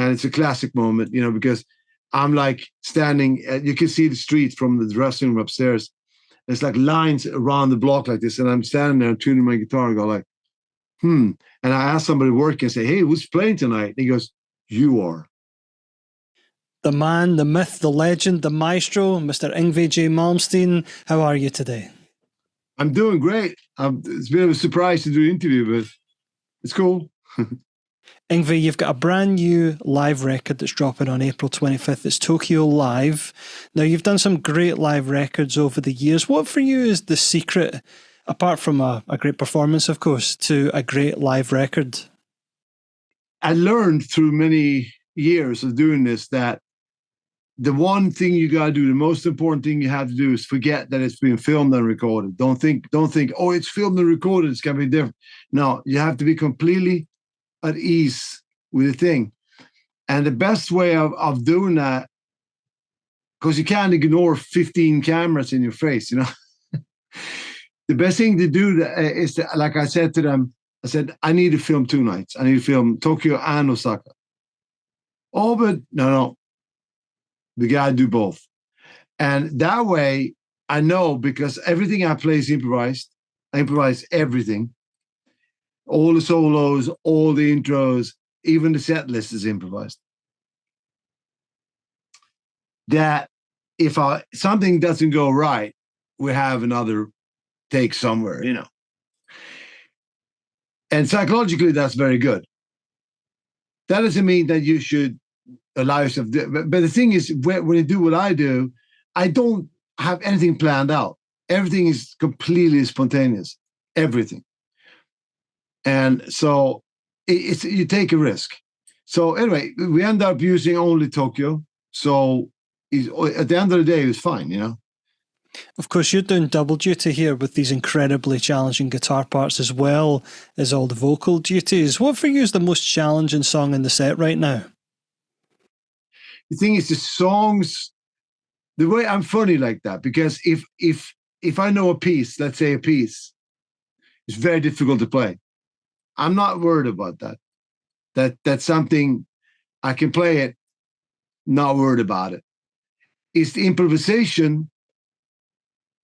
And it's a classic moment, because I'm like standing, you can see the street from the dressing room upstairs. There's like lines around the block like this. And I'm standing there tuning my guitar and go like, And I ask somebody working, say, hey, who's playing tonight? And he goes, you are. The man, the myth, the legend, the maestro, Mr. Yngwie J. Malmsteen. How are you today? I'm doing great. It's a bit of a surprise to do an interview, but it's cool. Yngwie, you've got a brand new live record that's dropping on April 25th. It's Tokyo Live. Now, you've done some great live records over the years. What for you is the secret, apart from a great performance, of course, to a great live record? I learned through many years of doing this that the one thing you got to do, the most important thing you have to do is forget that it's been filmed and recorded. Don't think, oh, it's filmed and recorded, it's going to be different. No, you have to be completely at ease with the thing. And the best way of doing that, because you can't ignore 15 cameras in your face, the best thing to do is to, like I said to them, I said, I need to film 2 nights. I need to film Tokyo and Osaka. Oh, but no. We got to do both. And that way, I know, because everything I play is improvised. I improvise everything. All the solos, all the intros, even the set list is improvised. That if something doesn't go right, we have another take somewhere, And psychologically, that's very good. That doesn't mean that you should allow yourself. But the thing is, when you do what I do, I don't have anything planned out. Everything is completely spontaneous. Everything. And so you take a risk. So anyway, we end up using only Tokyo. So at the end of the day, it was fine, Of course, you're doing double duty here with these incredibly challenging guitar parts as well as all the vocal duties. What for you is the most challenging song in the set right now? The thing is, the songs, the way I'm funny like that, because if I know a piece, let's say a piece, it's very difficult to play. I'm not worried about that. That's something I can play it, not worried about it. It's the improvisation,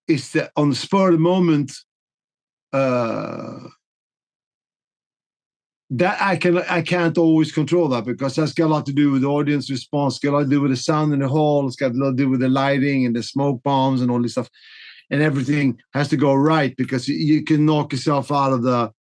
it's the on the spur of the moment, that I can't always control that, because that's got a lot to do with the audience response, got a lot to do with the sound in the hall, it's got a lot to do with the lighting and the smoke bombs and all this stuff. And everything has to go right, because you can knock yourself out of the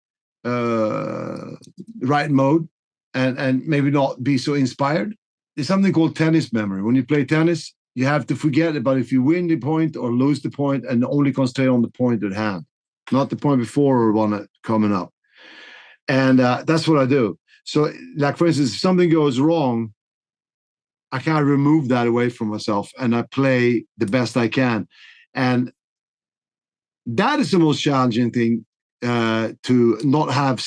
right mode and maybe not be so inspired. There's something called tennis memory. When you play tennis, you have to forget about if you win the point or lose the point, and only concentrate on the point at hand, not the point before or one coming up. And that's what I do. So, like, for instance, if something goes wrong, I can't remove that away from myself, and I play the best I can. And that is the most challenging thing, to not have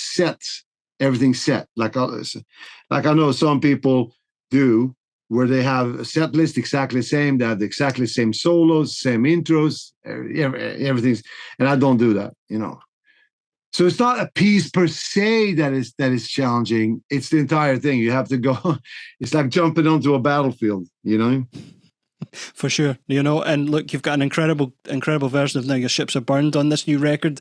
everything set. Like I know some people do, where they have a set list exactly the same, they have exactly the same solos, same intros, everything's, and I don't do that, So it's not a piece per se that is challenging. It's the entire thing. You have to go. It's like jumping onto a battlefield, For sure, and look, you've got an incredible version of Now Your Ships Are Burned on this new record.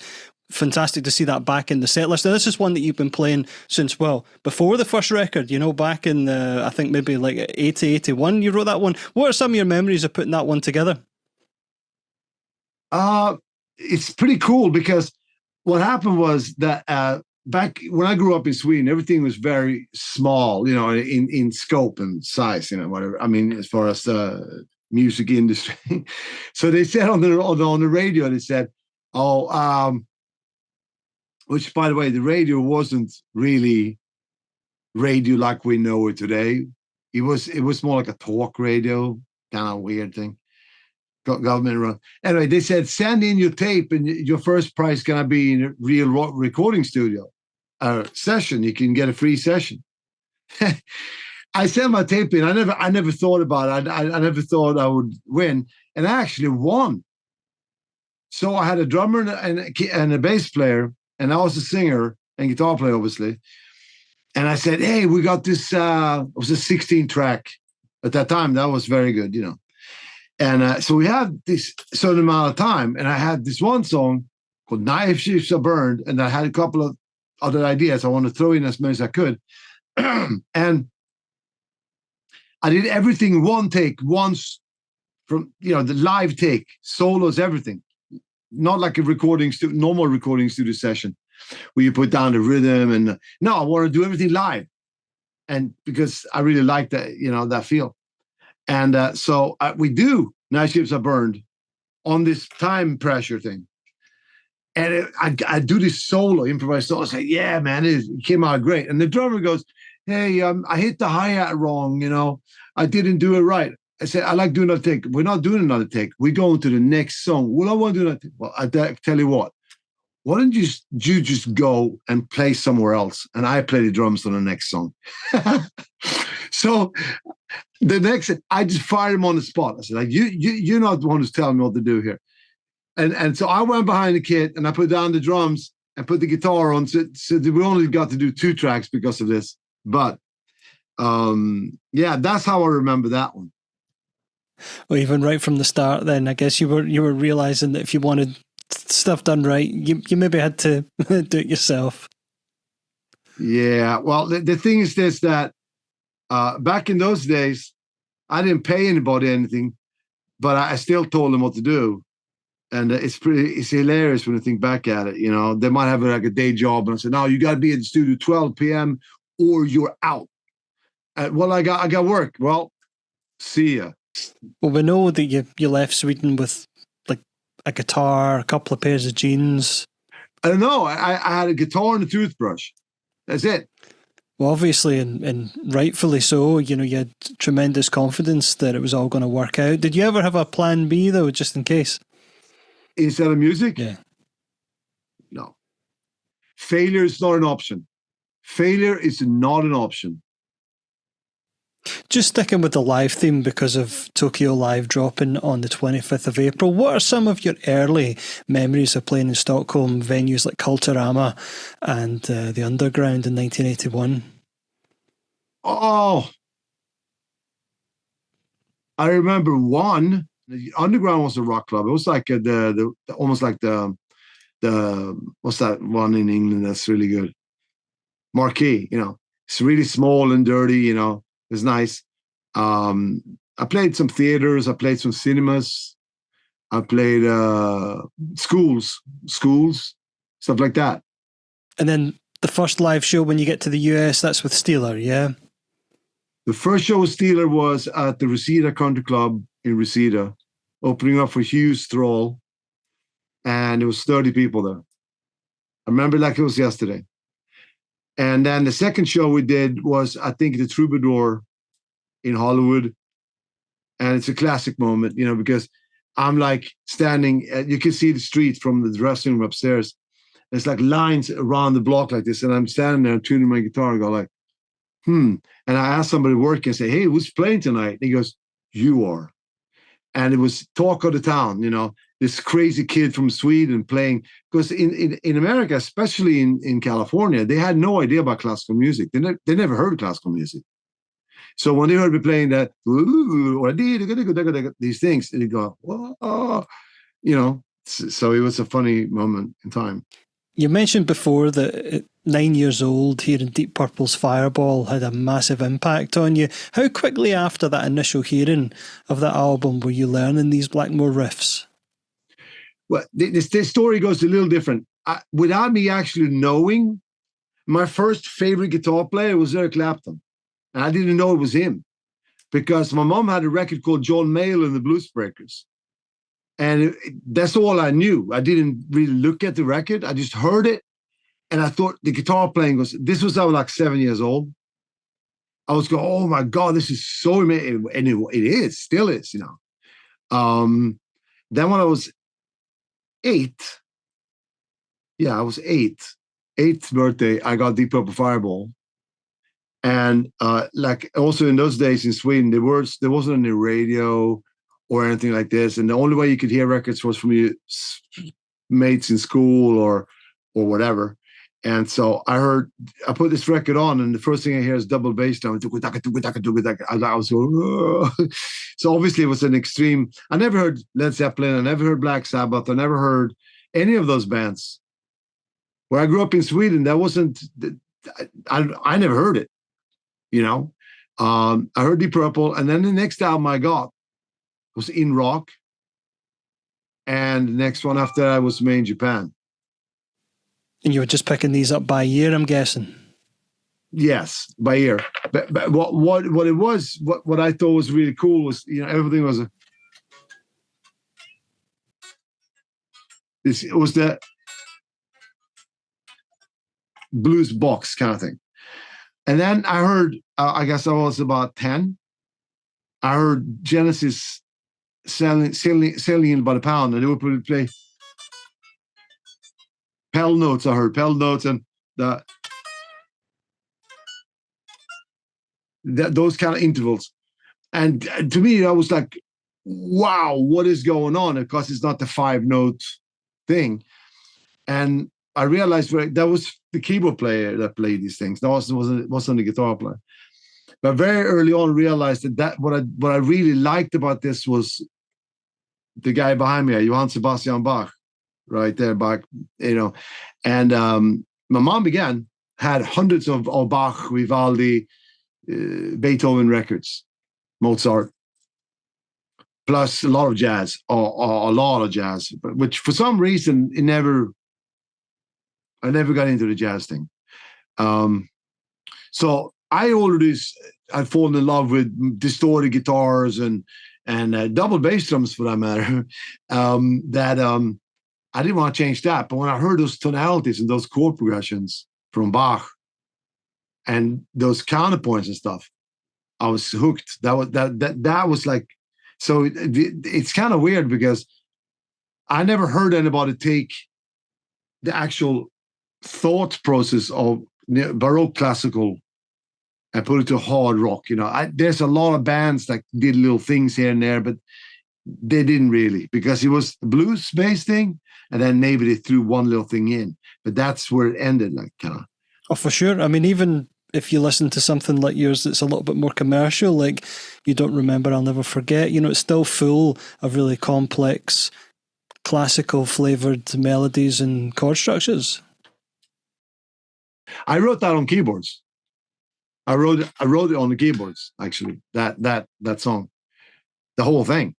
Fantastic to see that back in the set list. Now, this is one that you've been playing since, before the first record, back in I think maybe like 80, 81, you wrote that one. What are some of your memories of putting that one together? It's pretty cool, because what happened was that back when I grew up in Sweden, everything was very small, in scope and size, whatever. I mean, as far as the music industry. So they said on the radio, they said, which, by the way, the radio wasn't really radio like we know it today. It was more like a talk radio, kind of weird thing. Government run. Anyway, they said, send in your tape, and your first prize is gonna be in a real recording studio session. You can get a free session. I sent my tape in. I never thought about it. I never thought I would win, and I actually won. So I had a drummer and a bass player, and I was a singer and guitar player, obviously. And I said, hey, we got this, it was a 16 track. At that time, that was very good, And so we had this certain amount of time, and I had this one song called Knife Ships Are Burned, and I had a couple of other ideas I want to throw in as many as I could. And I did everything in one take, once from, the live take, solos, everything. Not like a normal recording studio session where you put down the rhythm. And no, I want to do everything live. And because I really like that, that feel. And so we do Night Ships Are Burned on this time pressure thing. And I do this solo, improvised solo. I say, yeah, man, it came out great. And the drummer goes, hey, I hit the hi-hat wrong, I didn't do it right. I said, I like doing another take. We're not doing another take. We're going to the next song. Well, I want to do that. Well, I tell you what, why don't you just go and play somewhere else? And I play the drums on the next song. So the next, I just fired him on the spot. I said, like, you're not the one who's telling me what to do here. And so I went behind the kit and I put down the drums and put the guitar on. So we only got to do 2 tracks because of this. But yeah, that's how I remember that one. Well, even right from the start, then I guess you were realizing that if you wanted stuff done right, you maybe had to do it yourself. Yeah. Well, the thing is this, that back in those days, I didn't pay anybody anything, but I still told them what to do. And it's hilarious when you think back at it. They might have like a day job, and I said, no, you got to be at the studio 12 p.m. or you're out. Well, I got work. Well, see ya. Well, we know that you left Sweden with like a guitar, a couple of pairs of jeans. I don't know. I had a guitar and a toothbrush. That's it. Well, obviously, and rightfully so, you had tremendous confidence that it was all going to work out. Did you ever have a plan B, though, just in case? Instead of music? Yeah. No. Failure is not an option. Failure is not an option. Just sticking with the live theme because of Tokyo Live dropping on the 25th of April, what are some of your early memories of playing in Stockholm, venues like Kulturama and the Underground in 1981? Oh, I remember one. The Underground was a rock club. It was like the almost like the what's that one in England that's really good? Marquee. It's really small and dirty. It's nice. I played some theaters. I played some cinemas. I played schools, stuff like that. And then the first live show when you get to the US, that's with Steeler, yeah? The first show with Steeler was at the Reseda Country Club in Reseda, opening up for Hugh Thrall. And there was 30 people there. I remember like it was yesterday. And then the second show we did was, I think, the Troubadour in Hollywood. And it's a classic moment, because I'm like standing, you can see the street from the dressing room upstairs. There's like lines around the block like this. And I'm standing there tuning my guitar and go like, And I asked somebody working, I say, hey, who's playing tonight? And he goes, you are. And it was talk of the town, this crazy kid from Sweden playing. Because in America, especially in California, they had no idea about classical music. They never heard classical music. So when they heard me playing that, these things, and they go, oh, so it was a funny moment in time. You mentioned before that at 9 years old, hearing Deep Purple's Fireball had a massive impact on you. How quickly after that initial hearing of that album were you learning these Blackmore riffs? Well, this story goes a little different. Without me actually knowing, my first favorite guitar player was Eric Clapton. And I didn't know it was him because my mom had a record called John Mayall and the Blues Breakers. And that's all I knew. I didn't really look at the record. I just heard it. And I thought the guitar playing was I was like 7 years old. I was going, oh my God, this is so amazing. And it still is. Then when I was 8, I was 8, 8th birthday, I got Deep Purple Fireball. And like also in those days in Sweden, there wasn't any radio or anything like this. And the only way you could hear records was from your mates in school or whatever. And so I put this record on, and the first thing I hear is double bass drum. I was so, so obviously it was an extreme. I never heard Led Zeppelin. I never heard Black Sabbath. I never heard any of those bands. Where I grew up in Sweden, that wasn't, I never heard it, you know. I heard Deep Purple, and then the next album I got was In Rock. And the next one after that was Made in Japan. And you were just picking these up by ear, I'm guessing. Yes, by ear. But what it was, what I thought was really cool was, you know, everything was it was the blues box kind of thing. And then I heard, I guess I was about 10. I heard Genesis selling by the pound, and they would play pedal notes. I heard pedal notes and those kind of intervals. And to me, I was like, wow, what is going on? Because it's not the 5-note thing. And I realized that was the keyboard player that played these things. That wasn't the guitar player. But very early on, realized that what I really liked about this was the guy behind me, Johann Sebastian Bach, right there, Bach, you know. And my mom had hundreds of Bach, Vivaldi, Beethoven records, Mozart, plus a lot of jazz, or a lot of jazz, which for some reason I never got into the jazz thing. So I'd fallen in love with distorted guitars and double bass drums, for that matter. I didn't want to change that, but when I heard those tonalities and those chord progressions from Bach and those counterpoints and stuff, I was hooked. That was like, so it's kind of weird because I never heard anybody take the actual thought process of Baroque classical and put it to hard rock. You know, there's a lot of bands that did little things here and there, but they didn't really, because it was a blues bass thing, and then maybe they threw one little thing in, but that's where it ended, like kind of. Oh, for sure. I mean, even if you listen to something like yours that's a little bit more commercial, like You Don't Remember, I'll Never Forget, you know, it's still full of really complex, classical flavored melodies and chord structures. I wrote that on keyboards. I wrote it on the keyboards, actually, that song, the whole thing,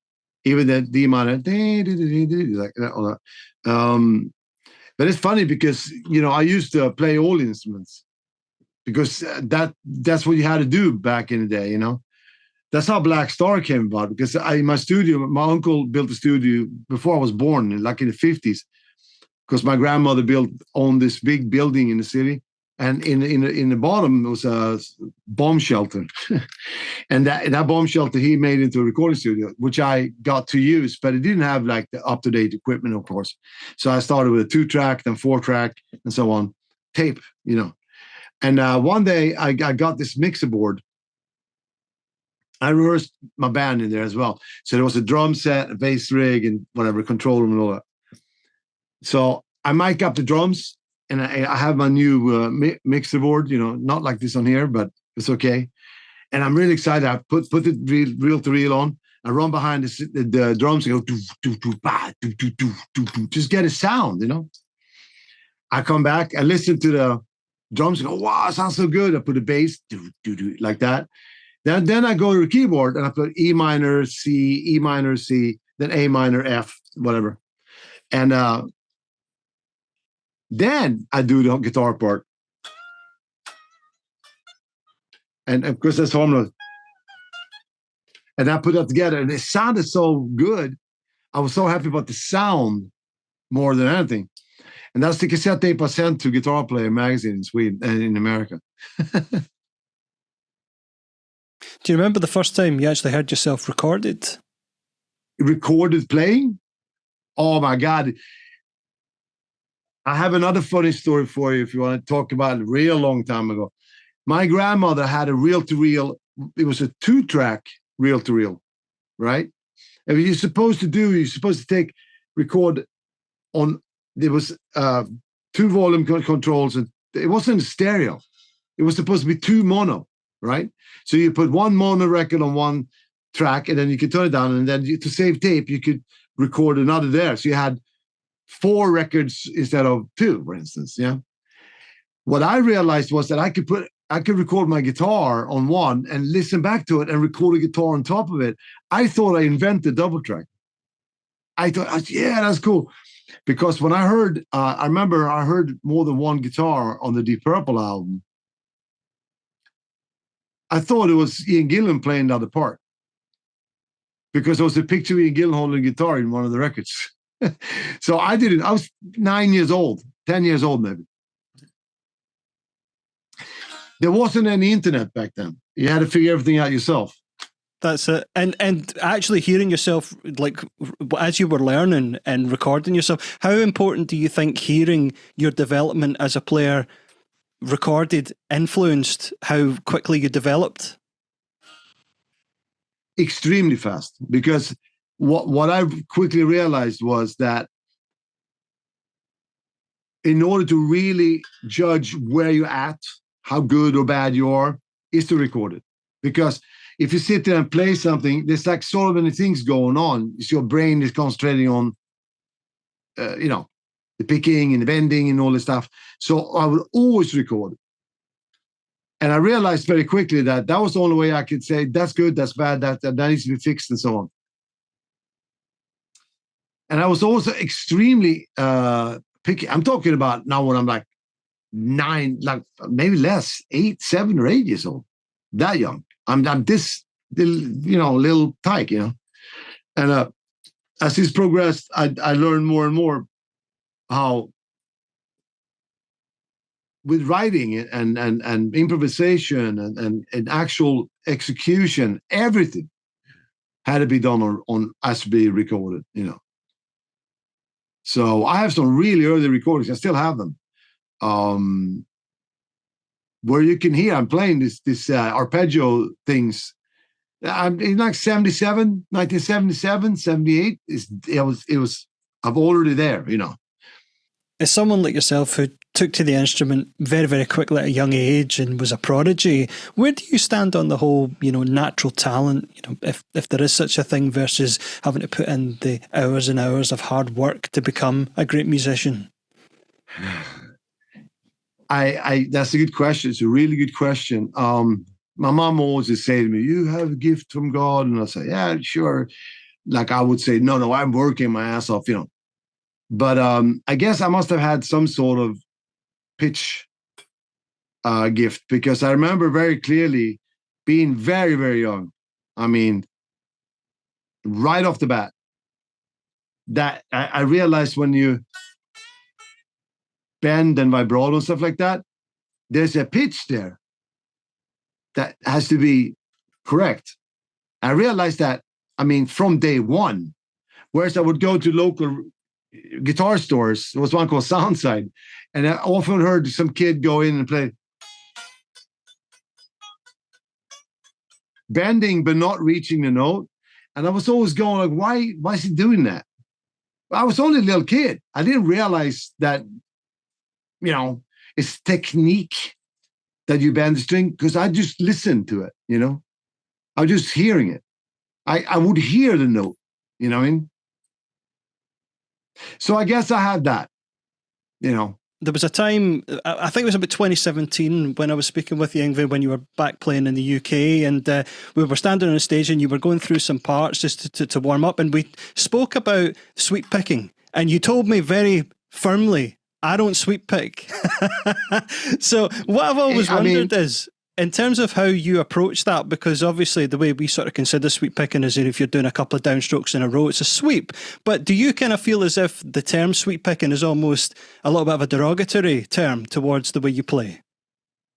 even the D minor, like that. But it's funny because, you know, I used to play all instruments because that's what you had to do back in the day, you know. That's how Black Star came about, because in my studio, my uncle built a studio before I was born, like in the 50s, because my grandmother owned this big building in the city. And in the bottom was a bomb shelter, and that bomb shelter he made into a recording studio, which I got to use, but it didn't have like the up-to-date equipment, of course. So I started with a 2-track, then 4-track, and so on, tape, you know. And one day I got this mixer board. I rehearsed my band in there as well. So there was a drum set, a bass rig, and whatever, control room and all that. So I mic up the drums. And I have my new mixer board, you know, not like this on here, but it's okay. And I'm really excited. I put the reel to reel on. I run behind the drums and go, doo, doo, doo, bah, doo, doo, doo, doo, doo. Just get a sound, you know. I come back, I listen to the drums and go, wow, it sounds so good. I put the bass, doo, doo, doo, like that. Then I go to the keyboard and I put E minor, C, then A minor, F, whatever. And then I do the guitar part. And of course, that's harmless. And I put that together, and it sounded so good. I was so happy about the sound more than anything. And that's the cassette tape I sent to Guitar Player magazine in Sweden and in America. Do you remember the first time you actually heard yourself recorded? Recorded playing? Oh my God. I have another funny story for you if you want to talk about it a real long time ago. My grandmother had a reel-to-reel. It was a 2-track reel-to-reel, right? And what you're supposed to record on, there was 2 volume controls and it wasn't stereo. It was supposed to be 2 mono, right? So you put 1 mono record on one track, and then you could turn it down, and then to save tape, you could record another there. So you had 4 records instead of 2, for instance. Yeah. What I realized was that I could record my guitar on one and listen back to it and record a guitar on top of it. I thought I invented double track. I thought, yeah, that's cool. Because when I heard, I remember I heard more than one guitar on the Deep Purple album. I thought it was Ian Gillan playing the other part. Because there was a picture of Ian Gillan holding a guitar in one of the records. So I did it. I was 9 years old, 10 years old maybe. There wasn't any internet back then. You had to figure everything out yourself. That's it. And actually hearing yourself, like, as you were learning and recording yourself, how important do you think hearing your development as a player recorded influenced how quickly you developed? Extremely fast. Because what I quickly realized was that in order to really judge where you're at, how good or bad you are, is to record it. Because if you sit there and play something, there's like so many things going on. It's your brain is concentrating on, the picking and the bending and all this stuff. So I would always record it. And I realized very quickly that was the only way I could say, that's good, that's bad, that needs to be fixed, and so on. And I was also extremely picky. I'm talking about now when I'm like 9, like maybe less, 8, 7 or 8 years old, that young. I'm this little tyke, And as this progressed, I learned more and more how with writing and improvisation and actual execution, everything had to be done on has to be recorded, So I have some really early recordings. I still have them. Where you can hear I'm playing this arpeggio things. I'm in like 1977, 78. It was I'm already there, As someone like yourself who took to the instrument very, very quickly at a young age and was a prodigy, where do you stand on the whole, natural talent, if there is such a thing, versus having to put in the hours and hours of hard work to become a great musician? That's a good question. It's a really good question. My mom always would say to me, "You have a gift from God," and I say, "Yeah, sure." Like I would say, "No, I'm working my ass off," But I guess I must have had some sort of pitch gift, because I remember very clearly being very, very young. I mean, right off the bat, that I realized when you bend and vibrato and stuff like that, there's a pitch there that has to be correct. I realized that, from day one, whereas I would go to local guitar stores. There was one called Soundside, and I often heard some kid go in and play bending but not reaching the note, and I was always going like, why is he doing that? I was only a little kid. I didn't realize that it's technique that you bend the string, because I just listened to it. I was just hearing it. I would hear the note. You know what I mean? So I guess I had that, There was a time, I think it was about 2017, when I was speaking with you, Yngwie, when you were back playing in the UK, and we were standing on a stage and you were going through some parts just to warm up, and we spoke about sweep picking, and you told me very firmly, I don't sweep pick. So what I've always wondered is, in terms of how you approach that, because obviously the way we sort of consider sweep picking is if you're doing a couple of downstrokes in a row, it's a sweep. But do you kind of feel as if the term sweep picking is almost a little bit of a derogatory term towards the way you play?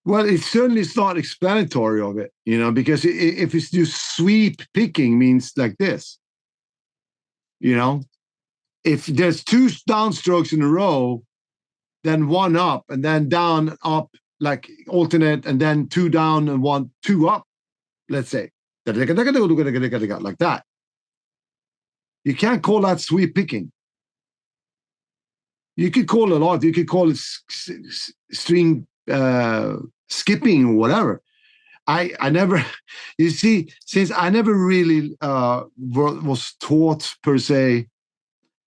Well, it certainly is not explanatory of it, because if it's just sweep picking means like this, if there's 2 downstrokes in a row, then 1 up and then down, up, like alternate, and then 2 down and 2 up, let's say. Like that. You can't call that sweep picking. You could call it a lot. You could call it string skipping or whatever. I never, you see, since I never really was taught per se,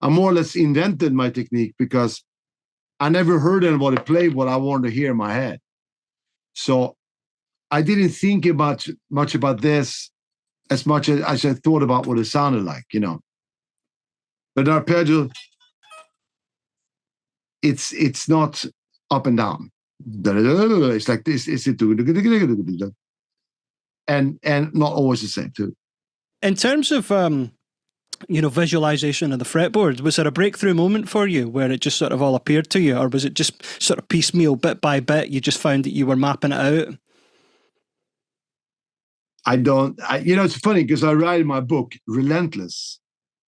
I more or less invented my technique because I never heard anybody play what I wanted to hear in my head. So I didn't think much about this as much as I thought about what it sounded like, you know. But arpeggio, it's not up and down. It's like this. It's and not always the same too. In terms of visualization of the fretboard, was there a breakthrough moment for you where it just sort of all appeared to you, or was it just sort of piecemeal, bit by bit? You just found that you were mapping it out. It's funny because I write in my book, Relentless,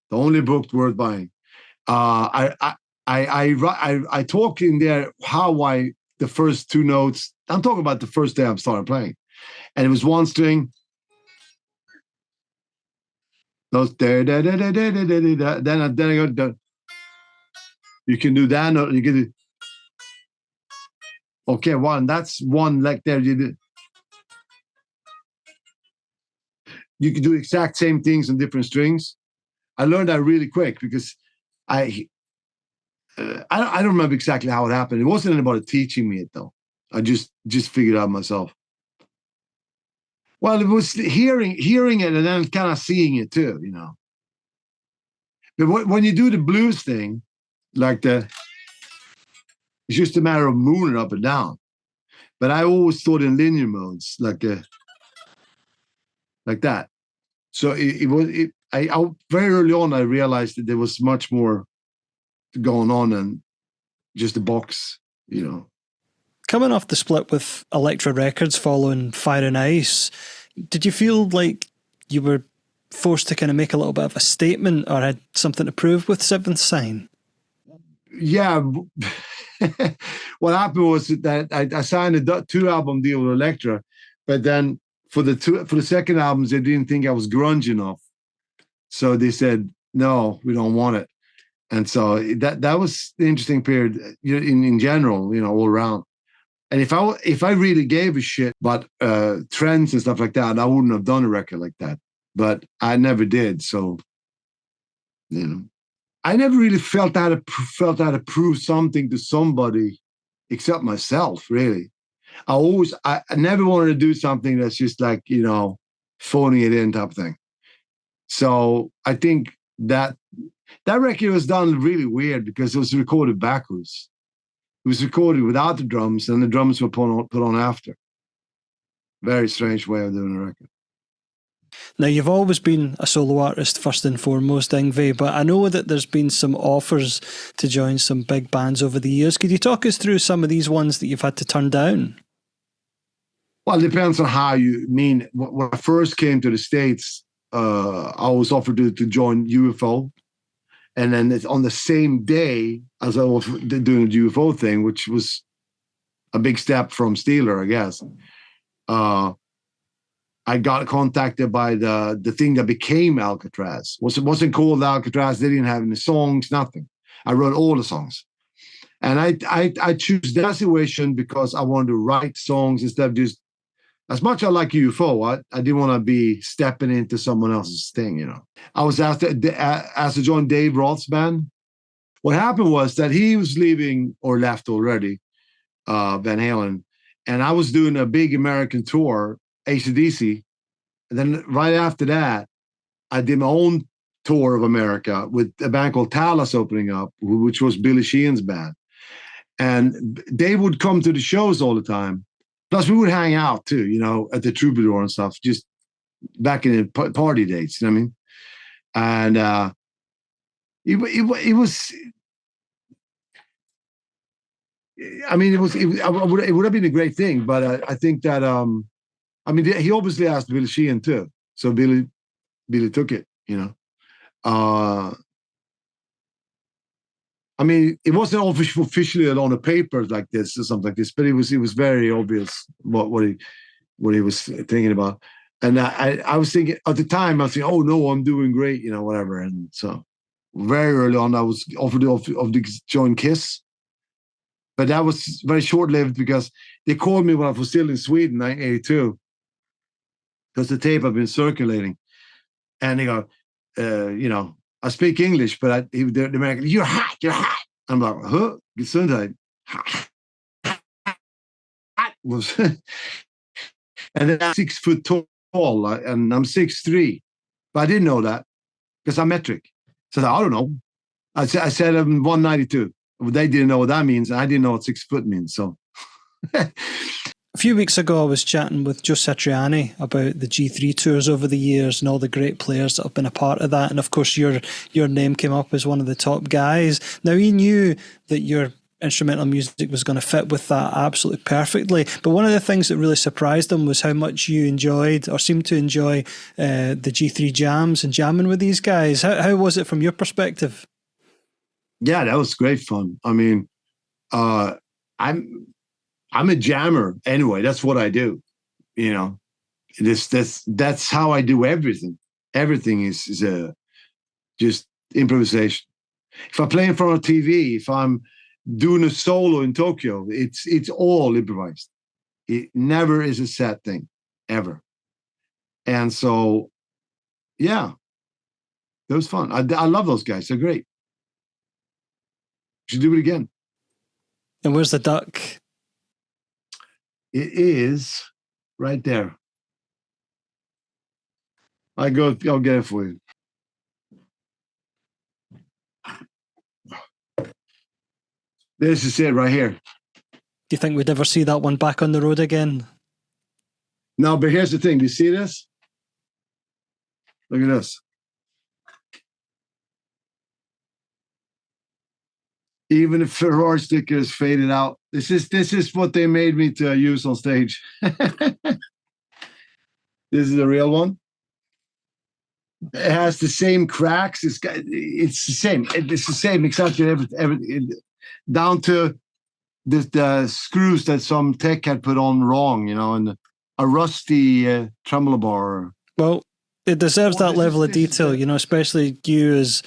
the only book worth buying. I talk in there how the first two notes. I'm talking about the first day I started playing, and it was one string. Those then I go. You can do that note. You can do. Okay, one. That's one like there. You can do exact same things on different strings. I learned that really quick because I don't remember exactly how it happened. It wasn't anybody teaching me it though. I just figured it out myself. Well, it was hearing it and then kind of seeing it too, you know. But when you do the blues thing, it's just a matter of moving it up and down. But I always thought in linear modes, like that. So I very early on I realized that there was much more going on than just a box, you know. Coming off the split with Elektra Records following Fire and Ice, did you feel like you were forced to kind of make a little bit of a statement or had something to prove with Seventh Sign? Yeah. What happened was that I signed a 2-album deal with Elektra, but then for the second albums, they didn't think I was grunge enough. So they said, no, we don't want it. And so that was the interesting period in general, you know, all around. And if I really gave a shit about trends and stuff like that, I wouldn't have done a record like that. But I never did. So, you know, I never really felt I had to prove something to somebody except myself, really. I never wanted to do something that's just like, you know, phoning it in type thing. So I think that record was done really weird because it was recorded backwards. It was recorded without the drums, and the drums were put on after. Very strange way of doing a record. Now, you've always been a solo artist first and foremost, Yngwie, but I know that there's been some offers to join some big bands over the years. Could you talk us through some of these ones that you've had to turn down? Well, it depends on how you mean. When I first came to the States, I was offered to join UFO. And then it's on the same day as I was doing the UFO thing, which was a big step from Steeler, I guess. I got contacted by the thing that became Alcatraz. It wasn't called Alcatraz. They didn't have any songs, nothing. I wrote all the songs. And I choose that situation because I wanted to write songs instead of just, as much as I like UFO, I didn't want to be stepping into someone else's thing, you know. I was asked to join Dave Roth's band. What happened was that he was leaving or left already, Van Halen, and I was doing a big American tour, AC/DC. And then right after that, I did my own tour of America with a band called Talas opening up, which was Billy Sheehan's band. And they would come to the shows all the time. Plus, we would hang out too, you know, at the Troubadour and stuff, just back in the party dates, you know what I mean? And it was, I mean, it would have been a great thing, but I think that, I mean, he obviously asked Billy Sheehan too. So Billy took it, you know. I mean, it wasn't officially on a paper like this or something like this, but it was very obvious what he was thinking about. And I was thinking at the time, I was thinking, oh no, I'm doing great, you know, whatever. And so very early on, I was offered to join Kiss. But that was very short-lived because they called me when I was still in Sweden, 1982, because the tape had been circulating. And they go, I speak English, but the American, you're hot. I'm like, huh? Gesundheit. Was and then I'm 6 foot tall, and I'm 6'3", but I didn't know that because I'm metric. So I don't know. I said I'm 192. They didn't know what that means. I didn't know what 6 foot means. So a few weeks ago, I was chatting with Joe Satriani about the G3 tours over the years and all the great players that have been a part of that. And of course, your name came up as one of the top guys. Now, he knew that your instrumental music was going to fit with that absolutely perfectly. But one of the things that really surprised him was how much you enjoyed or seemed to enjoy the G3 jams and jamming with these guys. How was it from your perspective? Yeah, that was great fun. I mean, I'm a jammer anyway. That's what I do. That's how I do everything. Everything is just improvisation. If I play in front of TV, if I'm doing a solo in Tokyo, it's all improvised. It never is a set thing, ever. And so, yeah, it was fun. I love those guys. They're great. Should do it again. And where's the duck? It is right there. I'll get it for you. This is it right here. Do you think we'd ever see that one back on the road again? No, but here's the thing. Do you see this? Look at this. Even the Ferrari sticker is faded out. This is what they made me to use on stage. This is the real one. It has the same cracks. It's the same. It's the same exactly everything down to the screws that some tech had put on wrong, and a rusty tremolo bar. Well, it deserves that level of detail, especially you as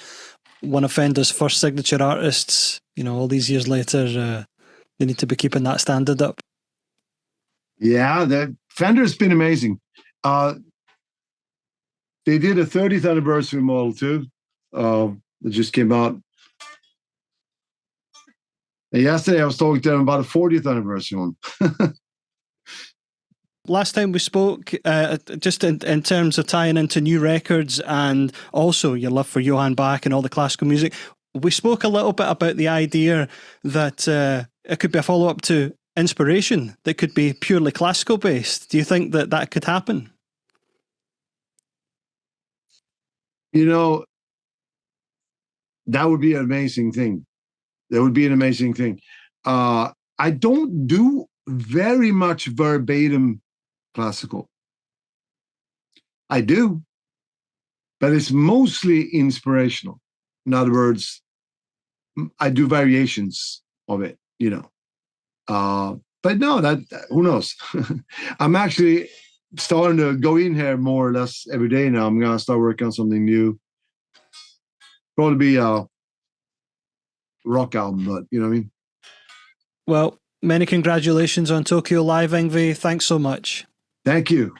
one of Fender's first signature artists. All these years later, they need to be keeping that standard up. Yeah, Fender's been amazing. They did a 30th anniversary model too. That just came out. And yesterday I was talking to them about a 40th anniversary one. Last time we spoke, just in terms of tying into new records and also your love for Johann Bach and all the classical music, we spoke a little bit about the idea that it could be a follow-up to Inspiration that could be purely classical based. Do you think that could happen? That would be an amazing thing. That would be an amazing thing. I don't do very much verbatim classical. I do, but it's mostly inspirational. In other words, I do variations of it, But no, who knows? I'm actually starting to go in here more or less every day now. I'm going to start working on something new. Probably be a rock album, but you know what I mean? Well, many congratulations on Tokyo Live, Yngwie. Thanks so much. Thank you.